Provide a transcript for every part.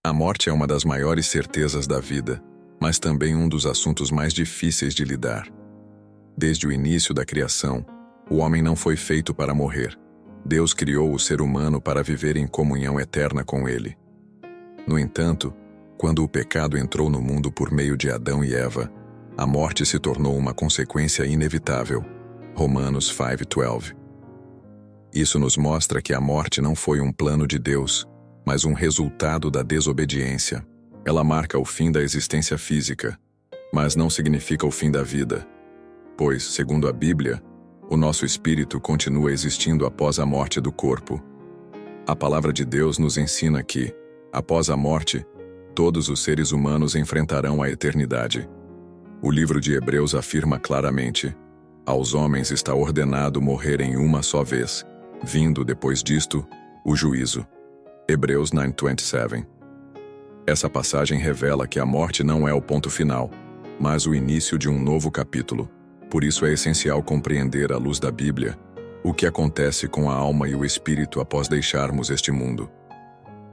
A morte é uma das maiores certezas da vida, mas também um dos assuntos mais difíceis de lidar. Desde o início da criação, o homem não foi feito para morrer. Deus criou o ser humano para viver em comunhão eterna com ele. No entanto, quando o pecado entrou no mundo por meio de Adão e Eva, a morte se tornou uma consequência inevitável. Romanos 5:12. Isso nos mostra que a morte não foi um plano de Deus, mas um resultado da desobediência. Ela marca o fim da existência física, mas não significa o fim da vida, pois, segundo a Bíblia, o nosso espírito continua existindo após a morte do corpo. A palavra de Deus nos ensina que, após a morte, todos os seres humanos enfrentarão a eternidade. O livro de Hebreus afirma claramente: aos homens está ordenado morrerem uma só vez, vindo depois disto o juízo. Hebreus 9:27. Essa passagem revela que a morte não é o ponto final, mas o início de um novo capítulo. Por isso é essencial compreender à luz da Bíblia o que acontece com a alma e o espírito após deixarmos este mundo.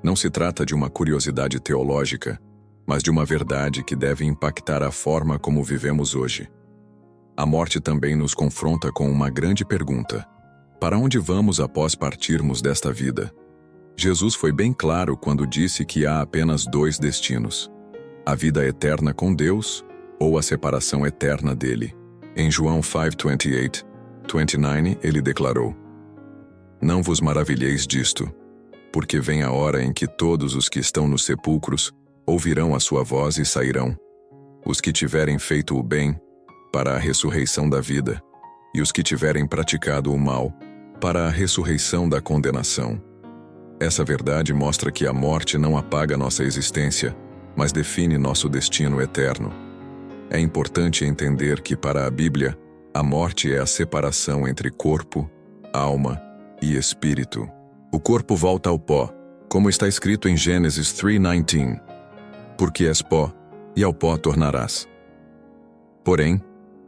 Não se trata de uma curiosidade teológica, mas de uma verdade que deve impactar a forma como vivemos hoje. A morte também nos confronta com uma grande pergunta: para onde vamos após partirmos desta vida? Jesus foi bem claro quando disse que há apenas dois destinos: a vida eterna com Deus ou a separação eterna dele. Em João 5:28-29, ele declarou: não vos maravilheis disto, porque vem a hora em que todos os que estão nos sepulcros ouvirão a sua voz e sairão, os que tiverem feito o bem, para a ressurreição da vida, e os que tiverem praticado o mal, para a ressurreição da condenação. Essa verdade mostra que a morte não apaga nossa existência, mas define nosso destino eterno. É importante entender que, para a Bíblia, a morte é a separação entre corpo, alma e espírito. O corpo volta ao pó, como está escrito em Gênesis 3:19. Porque és pó, e ao pó tornarás. Porém,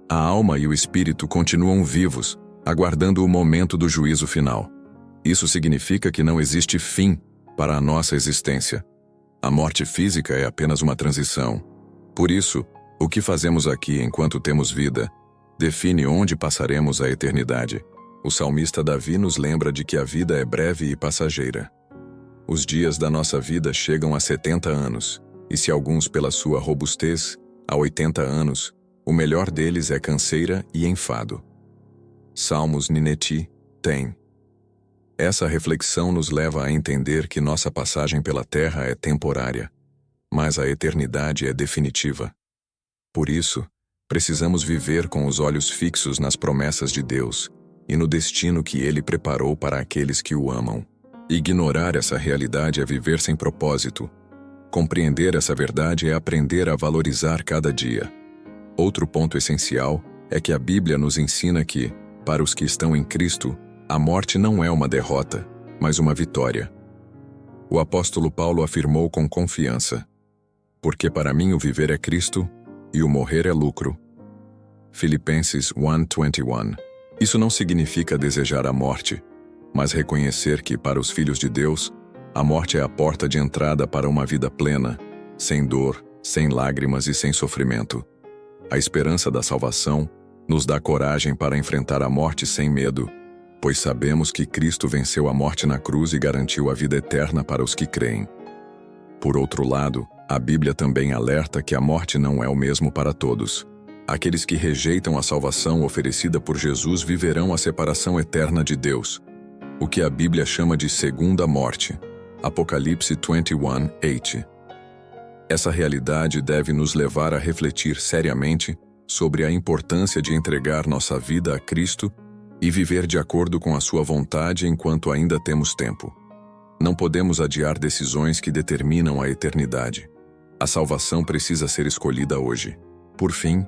a alma e o espírito continuam vivos, aguardando o momento do juízo final. Isso significa que não existe fim para a nossa existência. A morte física é apenas uma transição. Por isso, o que fazemos aqui enquanto temos vida define onde passaremos a eternidade. O salmista Davi nos lembra de que a vida é breve e passageira. Os dias da nossa vida chegam a 70 anos, e se alguns pela sua robustez, a 80 anos, o melhor deles é canseira e enfado. Salmos Nineti tem. Essa reflexão nos leva a entender que nossa passagem pela terra é temporária, mas a eternidade é definitiva. Por isso, precisamos viver com os olhos fixos nas promessas de Deus e no destino que Ele preparou para aqueles que o amam. Ignorar essa realidade é viver sem propósito. Compreender essa verdade é aprender a valorizar cada dia. Outro ponto essencial é que a Bíblia nos ensina que, para os que estão em Cristo, a morte não é uma derrota, mas uma vitória. O apóstolo Paulo afirmou com confiança: porque para mim o viver é Cristo e o morrer é lucro. Filipenses 1:21. Isso não significa desejar a morte, mas reconhecer que, para os filhos de Deus, a morte é a porta de entrada para uma vida plena, sem dor, sem lágrimas e sem sofrimento. A esperança da salvação nos dá coragem para enfrentar a morte sem medo, pois sabemos que Cristo venceu a morte na cruz e garantiu a vida eterna para os que creem. Por outro lado, a Bíblia também alerta que a morte não é o mesmo para todos. Aqueles que rejeitam a salvação oferecida por Jesus viverão a separação eterna de Deus, o que a Bíblia chama de segunda morte. Apocalipse 21:8. Essa realidade deve nos levar a refletir seriamente sobre a importância de entregar nossa vida a Cristo e viver de acordo com a sua vontade enquanto ainda temos tempo. Não podemos adiar decisões que determinam a eternidade. A salvação precisa ser escolhida hoje. Por fim,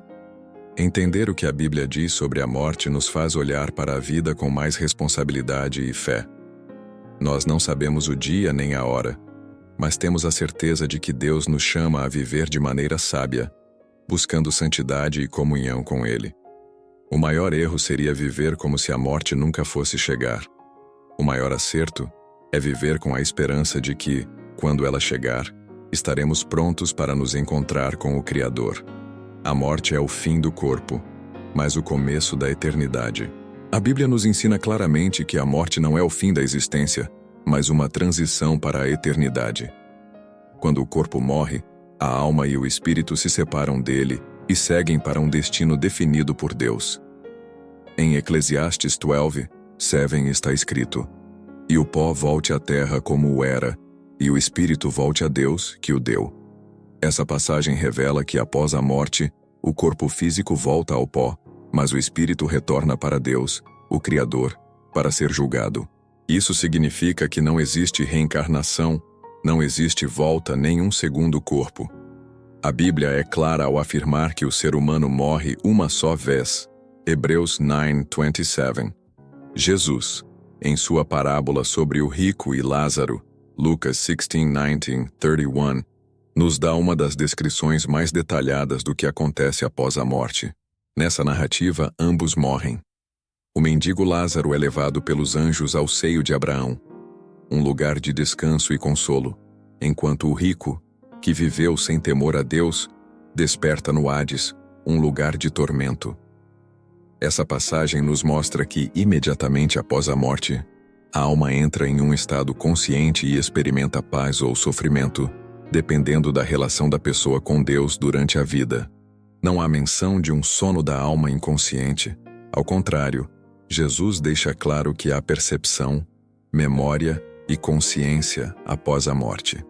entender o que a Bíblia diz sobre a morte nos faz olhar para a vida com mais responsabilidade e fé. Nós não sabemos o dia nem a hora, mas temos a certeza de que Deus nos chama a viver de maneira sábia, buscando santidade e comunhão com Ele. O maior erro seria viver como se a morte nunca fosse chegar. O maior acerto é viver com a esperança de que, quando ela chegar, estaremos prontos para nos encontrar com o Criador. A morte é o fim do corpo, mas o começo da eternidade. A Bíblia nos ensina claramente que a morte não é o fim da existência, mas uma transição para a eternidade. Quando o corpo morre, a alma e o espírito se separam dele e seguem para um destino definido por Deus. Em Eclesiastes 12:7 está escrito: "E o pó volte à terra como o era, e o espírito volte a Deus que o deu." Essa passagem revela que após a morte, o corpo físico volta ao pó, mas o espírito retorna para Deus, o Criador, para ser julgado. Isso significa que não existe reencarnação, não existe volta nem um segundo corpo. A Bíblia é clara ao afirmar que o ser humano morre uma só vez. Hebreus 9:27. Jesus, em sua parábola sobre o rico e Lázaro, Lucas 16:19-31, nos dá uma das descrições mais detalhadas do que acontece após a morte. Nessa narrativa, ambos morrem. O mendigo Lázaro é levado pelos anjos ao seio de Abraão, um lugar de descanso e consolo, enquanto o rico, que viveu sem temor a Deus, desperta no Hades, um lugar de tormento. Essa passagem nos mostra que, imediatamente após a morte, a alma entra em um estado consciente e experimenta paz ou sofrimento, dependendo da relação da pessoa com Deus durante a vida. Não há menção de um sono da alma inconsciente. Ao contrário, Jesus deixa claro que há percepção, memória e consciência após a morte.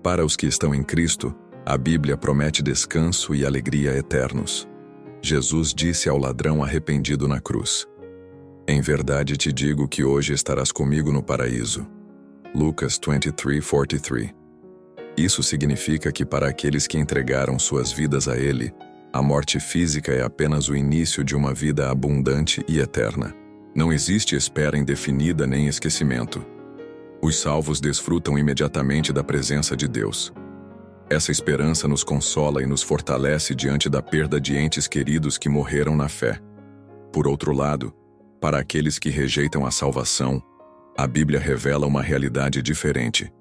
Para os que estão em Cristo, a Bíblia promete descanso e alegria eternos. Jesus disse ao ladrão arrependido na cruz: "Em verdade te digo que hoje estarás comigo no paraíso." Lucas 23:43. Isso significa que para aqueles que entregaram suas vidas a Ele, a morte física é apenas o início de uma vida abundante e eterna. Não existe espera indefinida nem esquecimento. Os salvos desfrutam imediatamente da presença de Deus. Essa esperança nos consola e nos fortalece diante da perda de entes queridos que morreram na fé. Por outro lado, para aqueles que rejeitam a salvação, a Bíblia revela uma realidade diferente.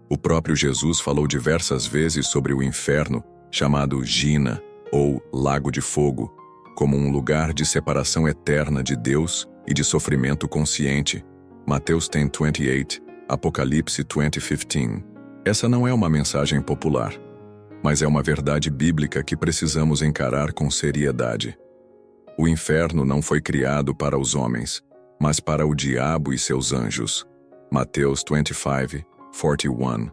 O próprio Jesus falou diversas vezes sobre o inferno, chamado Gina, ou Lago de Fogo, como um lugar de separação eterna de Deus e de sofrimento consciente. Mateus 10:28, Apocalipse 20:15. Essa não é uma mensagem popular, mas é uma verdade bíblica que precisamos encarar com seriedade. O inferno não foi criado para os homens, mas para o diabo e seus anjos. Mateus 25:41.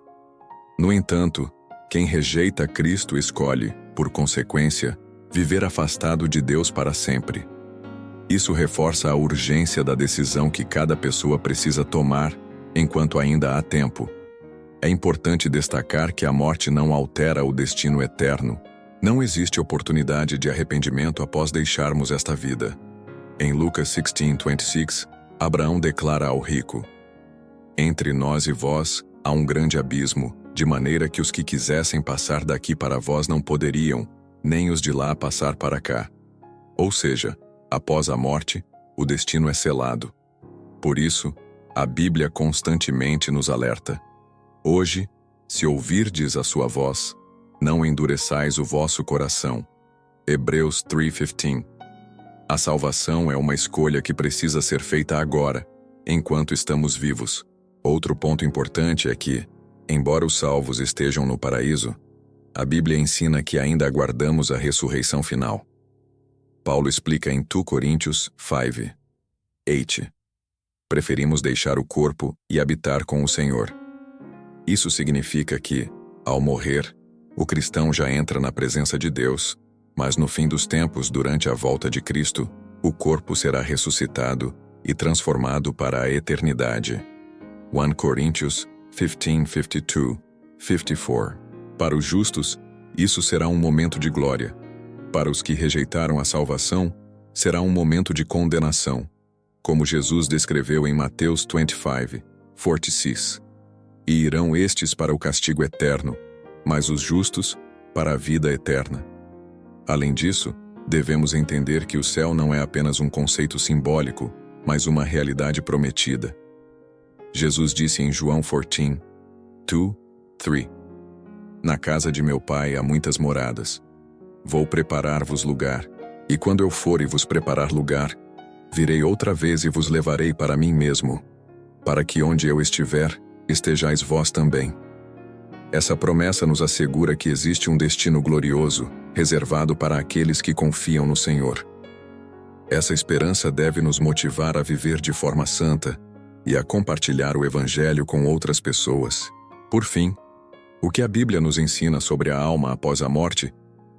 No entanto, quem rejeita Cristo escolhe, por consequência, viver afastado de Deus para sempre. Isso reforça a urgência da decisão que cada pessoa precisa tomar enquanto ainda há tempo. É importante destacar que a morte não altera o destino eterno. Não existe oportunidade de arrependimento após deixarmos esta vida. Em Lucas 16:26, Abraão declara ao rico: "Entre nós e vós há um grande abismo, de maneira que os que quisessem passar daqui para vós não poderiam, nem os de lá passar para cá." Ou seja, após a morte, o destino é selado. Por isso, a Bíblia constantemente nos alerta: "Hoje, se ouvirdes a sua voz, não endureçais o vosso coração." Hebreus 3:15. A salvação é uma escolha que precisa ser feita agora, enquanto estamos vivos. Outro ponto importante é que, embora os salvos estejam no paraíso, a Bíblia ensina que ainda aguardamos a ressurreição final. Paulo explica em 2 Coríntios 5:8. Preferimos deixar o corpo e habitar com o Senhor. Isso significa que, ao morrer, o cristão já entra na presença de Deus, mas no fim dos tempos, durante a volta de Cristo, o corpo será ressuscitado e transformado para a eternidade. 1 Coríntios 15:52-54. Para os justos, isso será um momento de glória. Para os que rejeitaram a salvação, será um momento de condenação, como Jesus descreveu em Mateus 25:46. "E irão estes para o castigo eterno, mas os justos para a vida eterna." Além disso, devemos entender que o céu não é apenas um conceito simbólico, mas uma realidade prometida. Jesus disse em João 14:2-3: Na casa de meu pai há muitas moradas. Vou preparar-vos lugar, e quando eu for e vos preparar lugar, virei outra vez e vos levarei para mim mesmo, para que onde eu estiver, estejais vós também. Essa promessa nos assegura que existe um destino glorioso, reservado para aqueles que confiam no Senhor. Essa esperança deve nos motivar a viver de forma santa e a compartilhar o Evangelho com outras pessoas. Por fim, o que a Bíblia nos ensina sobre a alma após a morte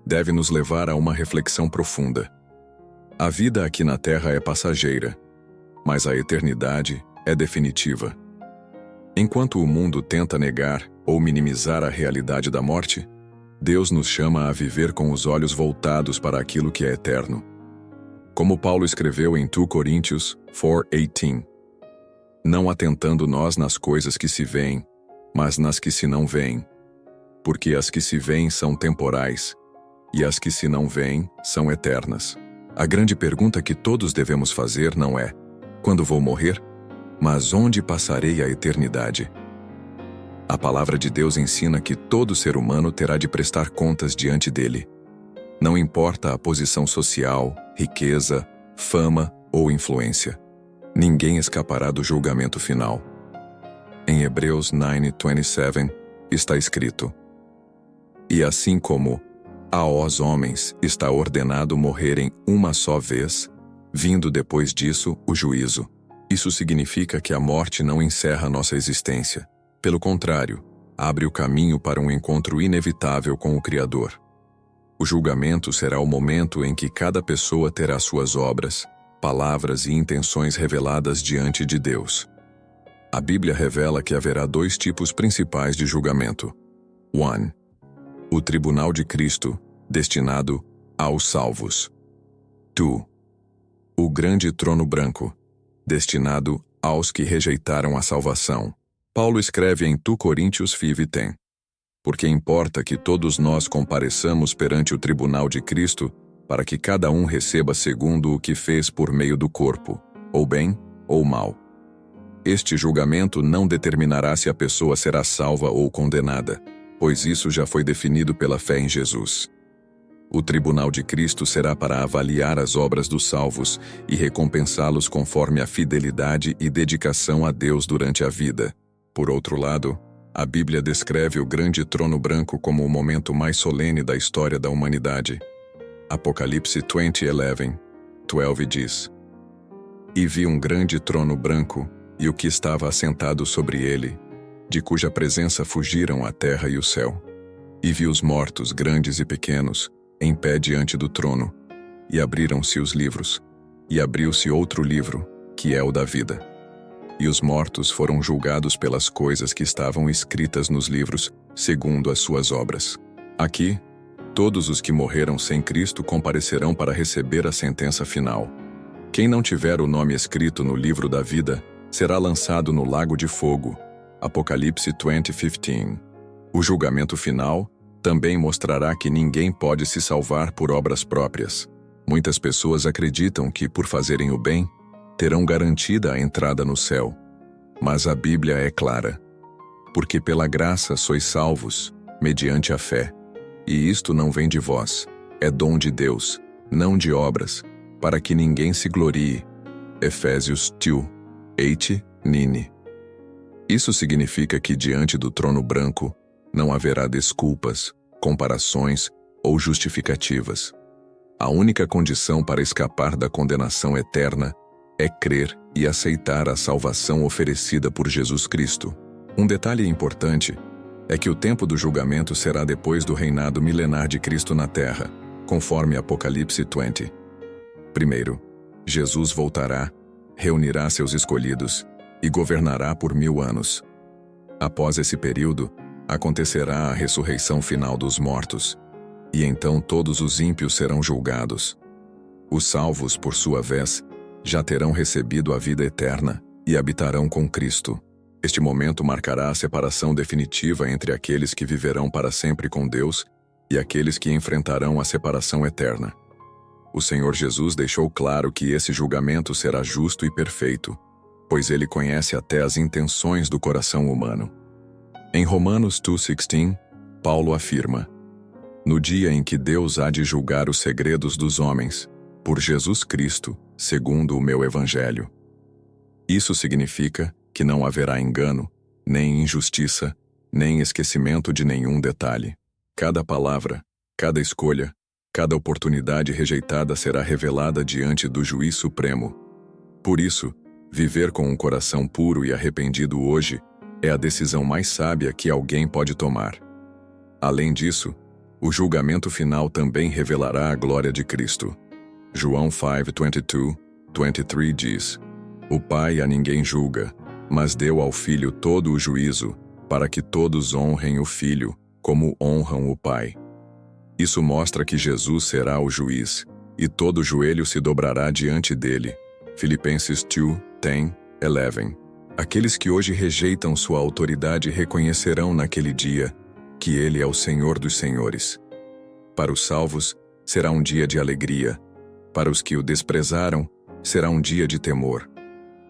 deve nos levar a uma reflexão profunda. A vida aqui na Terra é passageira, mas a eternidade é definitiva. Enquanto o mundo tenta negar ou minimizar a realidade da morte, Deus nos chama a viver com os olhos voltados para aquilo que é eterno. Como Paulo escreveu em 2 Coríntios 4:18, não atentando nós nas coisas que se veem, mas nas que se não veem, porque as que se veem são temporais, e as que se não veem são eternas. A grande pergunta que todos devemos fazer não é: quando vou morrer? Mas onde passarei a eternidade? A palavra de Deus ensina que todo ser humano terá de prestar contas diante dele. Não importa a posição social, riqueza, fama ou influência. Ninguém escapará do julgamento final. Em Hebreus 9:27 está escrito: e assim como aos homens está ordenado morrerem uma só vez, vindo depois disso o juízo. Isso significa que a morte não encerra nossa existência. Pelo contrário, abre o caminho para um encontro inevitável com o Criador. O julgamento será o momento em que cada pessoa terá suas obras, palavras e intenções reveladas diante de Deus. A Bíblia revela que haverá dois tipos principais de julgamento. 1. O tribunal de Cristo, destinado aos salvos. 2. O grande trono branco, destinado aos que rejeitaram a salvação. Paulo escreve em 2 Coríntios 5:10. Porque importa que todos nós compareçamos perante o tribunal de Cristo, para que cada um receba segundo o que fez por meio do corpo, ou bem ou mal. Este julgamento não determinará se a pessoa será salva ou condenada, pois isso já foi definido pela fé em Jesus. O tribunal de Cristo será para avaliar as obras dos salvos e recompensá-los conforme a fidelidade e dedicação a Deus durante a vida. Por outro lado, a Bíblia descreve o grande trono branco como o momento mais solene da história da humanidade. Apocalipse 20:11 diz: E vi um grande trono branco, e o que estava assentado sobre ele, de cuja presença fugiram a terra e o céu. E vi os mortos, grandes e pequenos, em pé diante do trono, e abriram-se os livros, e abriu-se outro livro, que é o da vida. E os mortos foram julgados pelas coisas que estavam escritas nos livros, segundo as suas obras. Aqui, todos os que morreram sem Cristo comparecerão para receber a sentença final. Quem não tiver o nome escrito no livro da vida, será lançado no lago de fogo. Apocalipse 20:15. O julgamento final também mostrará que ninguém pode se salvar por obras próprias. Muitas pessoas acreditam que, por fazerem o bem, terão garantida a entrada no céu. Mas a Bíblia é clara. Porque pela graça sois salvos, mediante a fé. E isto não vem de vós, é dom de Deus, não de obras, para que ninguém se glorie. Efésios 2:8-9. Isso significa que diante do trono branco, não haverá desculpas, comparações ou justificativas. A única condição para escapar da condenação eterna é crer e aceitar a salvação oferecida por Jesus Cristo. Um detalhe importante é que o tempo do julgamento será depois do reinado milenar de Cristo na terra, conforme Apocalipse 20. Primeiro, Jesus voltará, reunirá seus escolhidos e governará por 1000 anos. Após esse período, acontecerá a ressurreição final dos mortos, e então todos os ímpios serão julgados. Os salvos, por sua vez, já terão recebido a vida eterna e habitarão com Cristo. Este momento marcará a separação definitiva entre aqueles que viverão para sempre com Deus e aqueles que enfrentarão a separação eterna. O Senhor Jesus deixou claro que esse julgamento será justo e perfeito, pois ele conhece até as intenções do coração humano. Em Romanos 2:16, Paulo afirma: no dia em que Deus há de julgar os segredos dos homens, por Jesus Cristo, segundo o meu Evangelho. Isso significa que não haverá engano, nem injustiça, nem esquecimento de nenhum detalhe. Cada palavra, cada escolha, cada oportunidade rejeitada será revelada diante do Juiz Supremo. Por isso, viver com um coração puro e arrependido hoje é a decisão mais sábia que alguém pode tomar. Além disso, o julgamento final também revelará a glória de Cristo. João 5:22-23 diz: o Pai a ninguém julga, mas deu ao Filho todo o juízo, para que todos honrem o Filho, como honram o Pai. Isso mostra que Jesus será o juiz, e todo joelho se dobrará diante dele. Filipenses 2:10-11. Aqueles que hoje rejeitam sua autoridade reconhecerão naquele dia que ele é o Senhor dos senhores. Para os salvos, será um dia de alegria. Para os que o desprezaram, será um dia de temor.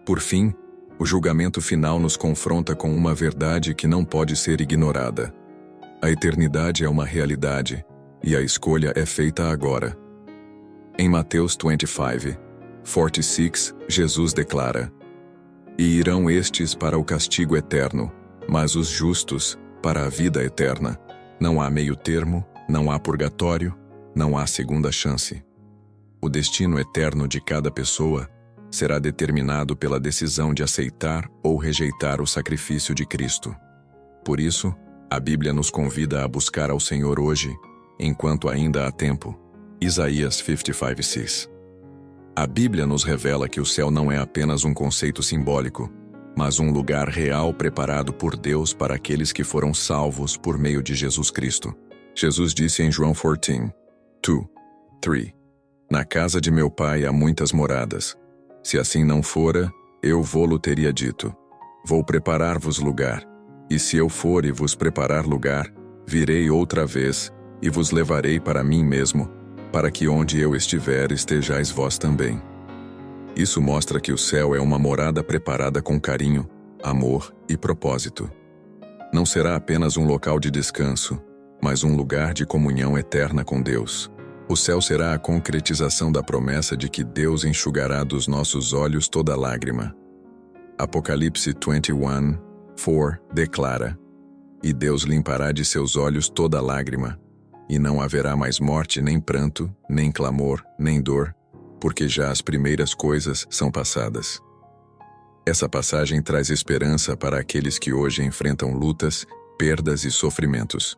Por fim, o julgamento final nos confronta com uma verdade que não pode ser ignorada. A eternidade é uma realidade, e a escolha é feita agora. Em Mateus 25:46, Jesus declara: e irão estes para o castigo eterno, mas os justos para a vida eterna. Não há meio termo, não há purgatório, não há segunda chance. O destino eterno de cada pessoa será determinado pela decisão de aceitar ou rejeitar o sacrifício de Cristo. Por isso, a Bíblia nos convida a buscar ao Senhor hoje, enquanto ainda há tempo. Isaías 55:6. A Bíblia nos revela que o céu não é apenas um conceito simbólico, mas um lugar real preparado por Deus para aqueles que foram salvos por meio de Jesus Cristo. Jesus disse em João 14:2-3: na casa de meu Pai há muitas moradas. Se assim não fora, eu vô-lo teria dito: vou preparar-vos lugar. E se eu for e vos preparar lugar, virei outra vez, e vos levarei para mim mesmo, para que onde eu estiver estejais vós também. Isso mostra que o céu é uma morada preparada com carinho, amor e propósito. Não será apenas um local de descanso, mas um lugar de comunhão eterna com Deus. O céu será a concretização da promessa de que Deus enxugará dos nossos olhos toda lágrima. Apocalipse 21:4 declara: e Deus limpará de seus olhos toda lágrima, e não haverá mais morte, nem pranto, nem clamor, nem dor, porque já as primeiras coisas são passadas. Essa passagem traz esperança para aqueles que hoje enfrentam lutas, perdas e sofrimentos.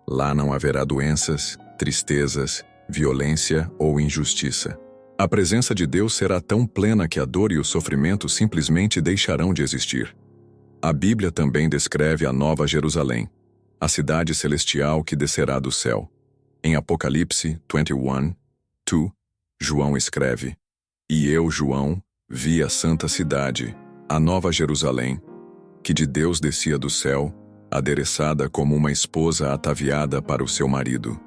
Lá não haverá doenças, tristezas, violência ou injustiça. A presença de Deus será tão plena que a dor e o sofrimento simplesmente deixarão de existir. A Bíblia também descreve a Nova Jerusalém, a cidade celestial que descerá do céu. Em Apocalipse 21:2, João escreve: e eu, João, vi a santa cidade, a Nova Jerusalém, que de Deus descia do céu, adereçada como uma esposa ataviada para o seu marido.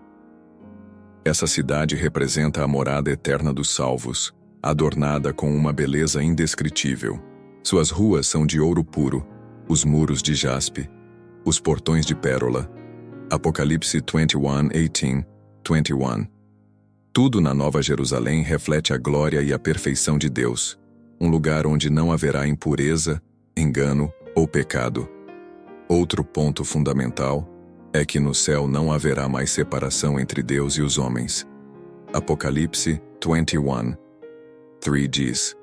Essa cidade representa a morada eterna dos salvos, adornada com uma beleza indescritível. Suas ruas são de ouro puro, os muros de jaspe, os portões de pérola. Apocalipse 21:18-21. Tudo na Nova Jerusalém reflete a glória e a perfeição de Deus, um lugar onde não haverá impureza, engano ou pecado. Outro ponto fundamental é que no céu não haverá mais separação entre Deus e os homens. Apocalipse 21:3 diz: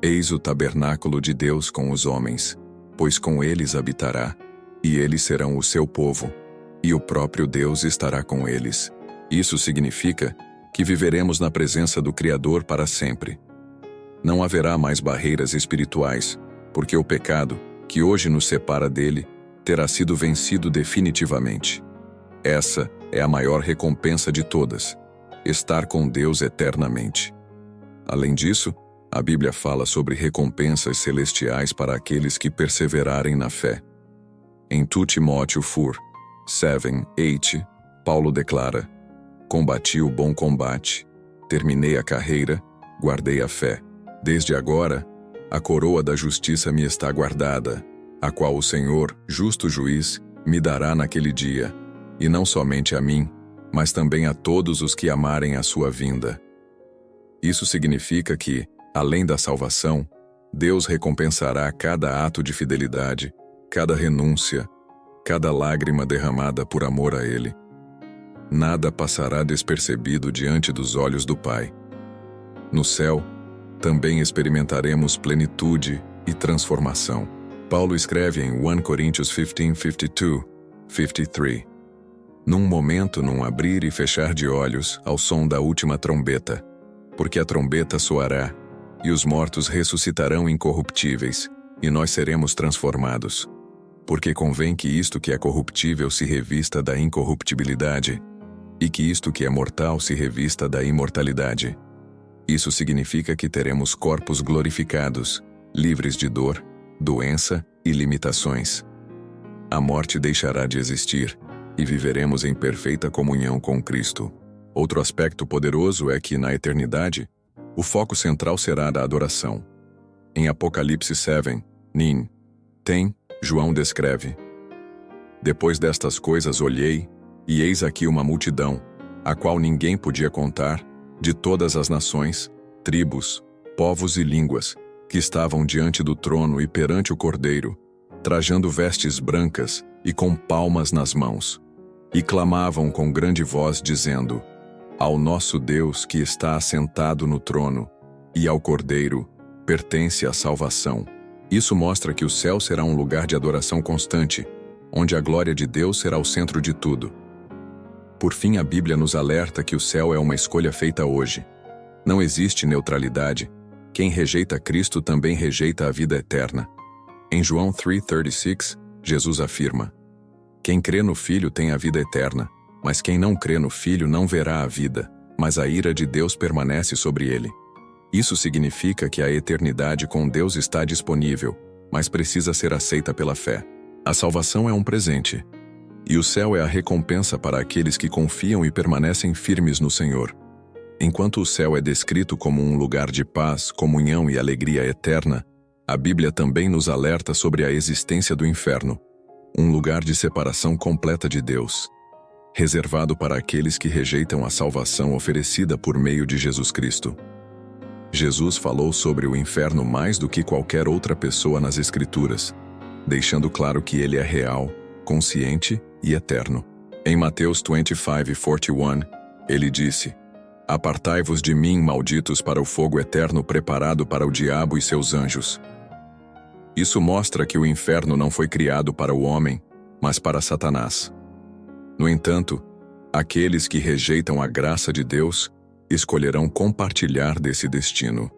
eis o tabernáculo de Deus com os homens, pois com eles habitará, e eles serão o seu povo, e o próprio Deus estará com eles. Isso significa que viveremos na presença do Criador para sempre. Não haverá mais barreiras espirituais, porque o pecado, que hoje nos separa dele, terá sido vencido definitivamente. Essa é a maior recompensa de todas: estar com Deus eternamente. Além disso, a Bíblia fala sobre recompensas celestiais para aqueles que perseverarem na fé. Em 2 Timóteo 4:7-8, Paulo declara: combati o bom combate, terminei a carreira, guardei a fé. Desde agora, a coroa da justiça me está guardada, a qual o Senhor, justo juiz, me dará naquele dia, e não somente a mim, mas também a todos os que amarem a sua vinda. Isso significa que, além da salvação, Deus recompensará cada ato de fidelidade, cada renúncia, cada lágrima derramada por amor a Ele. Nada passará despercebido diante dos olhos do Pai. No céu, também experimentaremos plenitude e transformação. Paulo escreve em 1 Coríntios 15:52, 53. Num momento, num abrir e fechar de olhos, ao som da última trombeta, porque a trombeta soará, e os mortos ressuscitarão incorruptíveis, e nós seremos transformados. Porque convém que isto que é corruptível se revista da incorruptibilidade, e que isto que é mortal se revista da imortalidade. Isso significa que teremos corpos glorificados, livres de dor, doença e limitações. A morte deixará de existir, e viveremos em perfeita comunhão com Cristo. Outro aspecto poderoso é que, na eternidade, o foco central será da adoração. Em Apocalipse 7, 10, João descreve: Depois destas coisas olhei, e eis aqui uma multidão, a qual ninguém podia contar, de todas as nações, tribos, povos e línguas, que estavam diante do trono e perante o Cordeiro, trajando vestes brancas e com palmas nas mãos. E clamavam com grande voz, dizendo: Ao nosso Deus que está assentado no trono, e ao Cordeiro, pertence a salvação. Isso mostra que o céu será um lugar de adoração constante, onde a glória de Deus será o centro de tudo. Por fim, a Bíblia nos alerta que o céu é uma escolha feita hoje. Não existe neutralidade. Quem rejeita Cristo também rejeita a vida eterna. Em João 3:36, Jesus afirma: Quem crê no Filho tem a vida eterna, mas quem não crê no Filho não verá a vida, mas a ira de Deus permanece sobre ele. Isso significa que a eternidade com Deus está disponível, mas precisa ser aceita pela fé. A salvação é um presente, e o céu é a recompensa para aqueles que confiam e permanecem firmes no Senhor. Enquanto o céu é descrito como um lugar de paz, comunhão e alegria eterna, a Bíblia também nos alerta sobre a existência do inferno, um lugar de separação completa de Deus, reservado para aqueles que rejeitam a salvação oferecida por meio de Jesus Cristo. Jesus falou sobre o inferno mais do que qualquer outra pessoa nas Escrituras, deixando claro que ele é real, consciente e eterno. Em Mateus 25:41, ele disse: Apartai-vos de mim, malditos, para o fogo eterno preparado para o diabo e seus anjos. Isso mostra que o inferno não foi criado para o homem, mas para Satanás. No entanto, aqueles que rejeitam a graça de Deus escolherão compartilhar desse destino.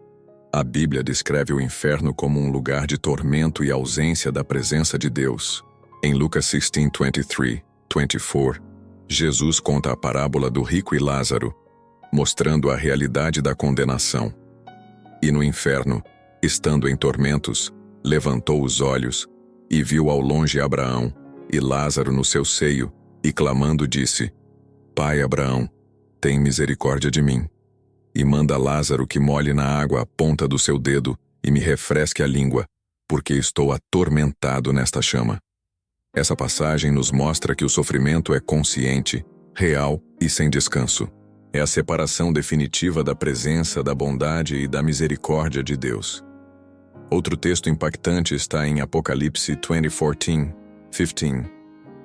A Bíblia descreve o inferno como um lugar de tormento e ausência da presença de Deus. Em Lucas 16:23-24, Jesus conta a parábola do rico e Lázaro, mostrando a realidade da condenação. E no inferno, estando em tormentos, levantou os olhos e viu ao longe Abraão e Lázaro no seu seio, e clamando disse: Pai Abraão, tem misericórdia de mim, e manda Lázaro que molhe na água a ponta do seu dedo e me refresque a língua, porque estou atormentado nesta chama. Essa passagem nos mostra que o sofrimento é consciente, real e sem descanso. É a separação definitiva da presença, da bondade e da misericórdia de Deus. Outro texto impactante está em Apocalipse 20:14-15.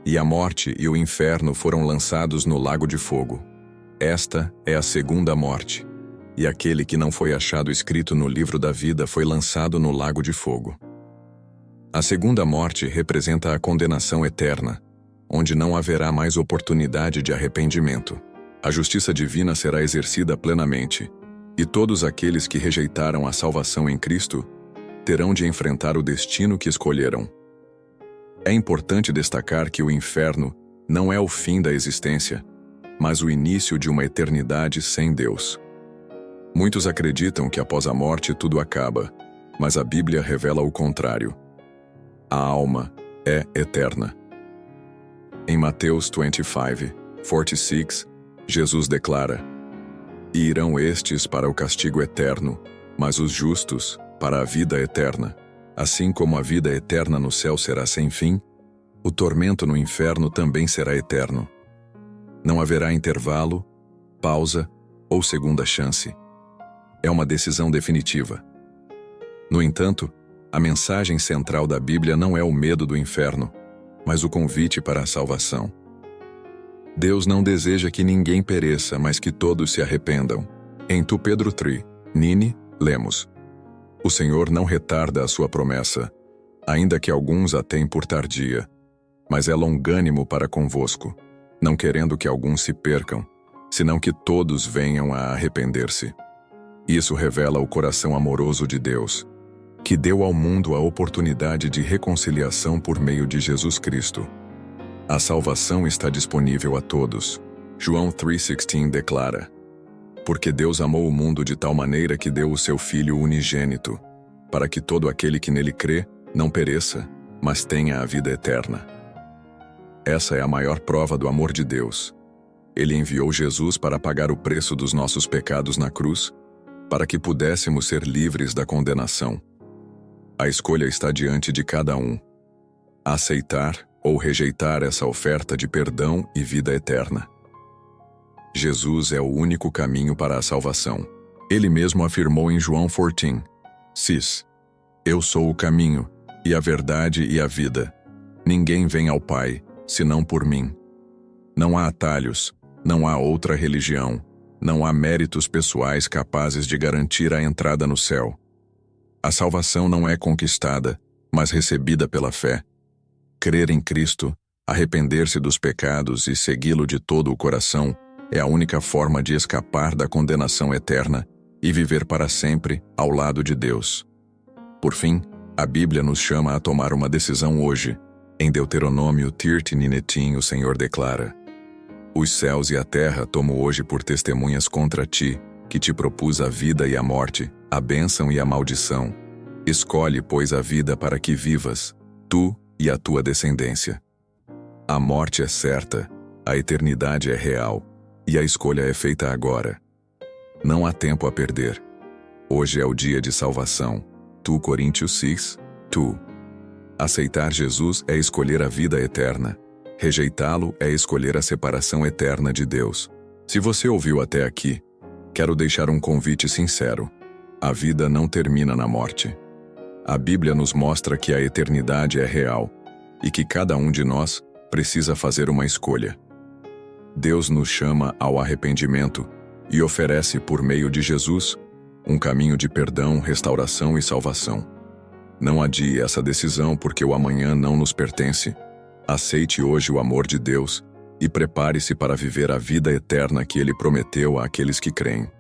E a morte e o inferno foram lançados no lago de fogo. Esta é a segunda morte, e aquele que não foi achado escrito no livro da vida foi lançado no lago de fogo. A segunda morte representa a condenação eterna, onde não haverá mais oportunidade de arrependimento. A justiça divina será exercida plenamente, e todos aqueles que rejeitaram a salvação em Cristo terão de enfrentar o destino que escolheram. É importante destacar que o inferno não é o fim da existência, mas o início de uma eternidade sem Deus. Muitos acreditam que após a morte tudo acaba, mas a Bíblia revela o contrário. A alma é eterna. Em Mateus 25:46, Jesus declara: E irão estes para o castigo eterno, mas os justos para a vida eterna. Assim como a vida eterna no céu será sem fim, O tormento no inferno também será eterno. Não haverá intervalo, pausa ou segunda chance. É uma decisão definitiva. No entanto, a mensagem central da Bíblia não é o medo do inferno, mas o convite para a salvação. Deus não deseja que ninguém pereça, mas que todos se arrependam. Em 2 Pedro 3, Nini, lemos: O Senhor não retarda a sua promessa, ainda que alguns a tenham por tardia, mas é longânimo para convosco, não querendo que alguns se percam, senão que todos venham a arrepender-se. Isso revela o coração amoroso de Deus, que deu ao mundo a oportunidade de reconciliação por meio de Jesus Cristo. A salvação está disponível a todos. João 3,16 declara: Porque Deus amou o mundo de tal maneira que deu o seu Filho unigênito, para que todo aquele que nele crê não pereça, mas tenha a vida eterna. Essa é a maior prova do amor de Deus. Ele enviou Jesus para pagar o preço dos nossos pecados na cruz, para que pudéssemos ser livres da condenação. A escolha está diante de cada um: aceitar ou rejeitar essa oferta de perdão e vida eterna. Jesus é o único caminho para a salvação. Ele mesmo afirmou em João 14:6: Eu sou o caminho, e a verdade e a vida. Ninguém vem ao Pai, senão por mim. Não há atalhos, não há outra religião, não há méritos pessoais capazes de garantir a entrada no céu. A salvação não é conquistada, mas recebida pela fé. Crer em Cristo, arrepender-se dos pecados e segui-lo de todo o coração é a única forma de escapar da condenação eterna e viver para sempre ao lado de Deus. Por fim, a Bíblia nos chama a tomar uma decisão hoje. Em Deuteronômio 13:19, o Senhor declara: Os céus e a terra tomo hoje por testemunhas contra ti, que te propus a vida e a morte, a bênção e a maldição. Escolhe, pois, a vida para que vivas, tu e a tua descendência. A morte é certa, a eternidade é real, e a escolha é feita agora. Não há tempo a perder. Hoje é o dia de salvação. 2 Coríntios 6:2. Aceitar Jesus é escolher a vida eterna. Rejeitá-lo é escolher a separação eterna de Deus. Se você ouviu até aqui, quero deixar um convite sincero. A vida não termina na morte. A Bíblia nos mostra que a eternidade é real e que cada um de nós precisa fazer uma escolha. Deus nos chama ao arrependimento e oferece, por meio de Jesus, um caminho de perdão, restauração e salvação. Não adie essa decisão porque o amanhã não nos pertence. Aceite hoje o amor de Deus e prepare-se para viver a vida eterna que Ele prometeu àqueles que creem.